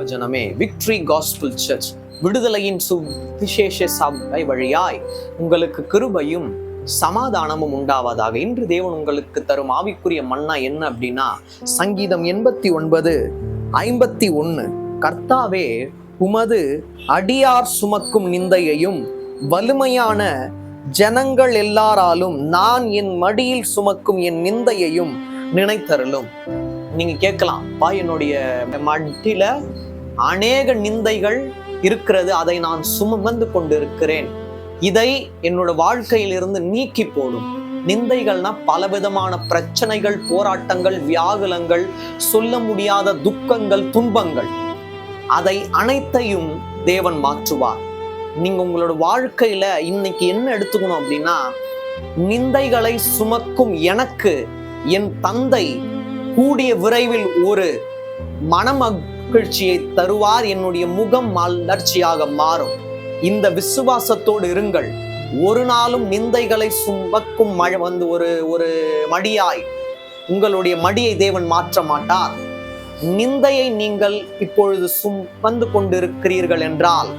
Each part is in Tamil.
வசனமே, விக்டரி காஸ்பல் சர்ச் விடுதலையின் சுவிசேஷ சபை வழியாய் உங்களுக்கு கிருபையும் சமாதானமும் உண்டாவதாக. இன்று தேவன் உங்களுக்கு தரும் ஆவிக்குரிய மன்னா என்ன அப்படின்னா, சங்கீதம் 89:51. கர்த்தாவே, உமது அடியார் சுமக்கும் நிந்தையையும் வலிமையான ஜனங்கள் எல்லாராலும் நான் என் மடியில் சுமக்கும் என் நிந்தையையும் நினைத்தருளும். நீங்க கேட்கலாம், பா என்னுடைய மடியில அநேக நிந்தைகள் இருக்கிறது, அதை நான் சுமந்து கொண்டிருக்கிறேன், இதை என்னோட வாழ்க்கையிலிருந்து நீக்கி போடும். நிந்தைகள்னா பலவிதமான பிரச்சனைகள், போராட்டங்கள், வியாகுலங்கள், சொல்ல முடியாத துக்கங்கள், துன்பங்கள். அதை அனைத்தையும் தேவன் மாற்றுவார். நீங்க உங்களோட வாழ்க்கையில இன்னைக்கு என்ன எடுத்துக்கணும் அப்படின்னா, நிந்தைகளை சுமக்கும் எனக்கு என் தந்தை கூடிய விரைவில் ஒரு மனமகிழ்ச்சியை தருவார், என்னுடைய முகம் மலர்ச்சியாக மாறும். இந்த விசுவாசத்தோடு இருங்கள். ஒரு நாளும் நிந்தைகளை சுமக்கும் ஒரு மடியாய் உங்களுடைய மடியை தேவன் மாற்ற மாட்டார். நிந்தையை நீங்கள் இப்பொழுது சுமந்து கொண்டிருக்கிறீர்கள் என்றால்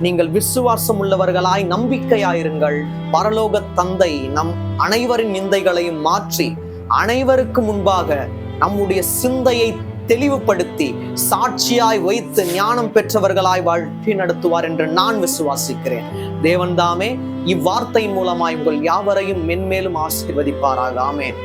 நீங்கள் விசுவாசம் உள்ளவர்களாய் நம்பிக்கையாயிருங்கள். பரலோக தந்தை நம் அனைவரின் நிந்தைகளையும் மாற்றி அனைவருக்கு முன்பாக நம்முடைய சிந்தையை தெளிவுபடுத்தி சாட்சியாய் வைத்து ஞானம் பெற்றவர்களாய் வாழ்க்கை நடத்துவார் என்று நான் விசுவாசிக்கிறேன். தேவன் தாமே இவ்வார்த்தை மூலமாய் உங்கள் யாவரையும் மென்மேலும் ஆசீர்வதிப்பாராக. ஆமென்.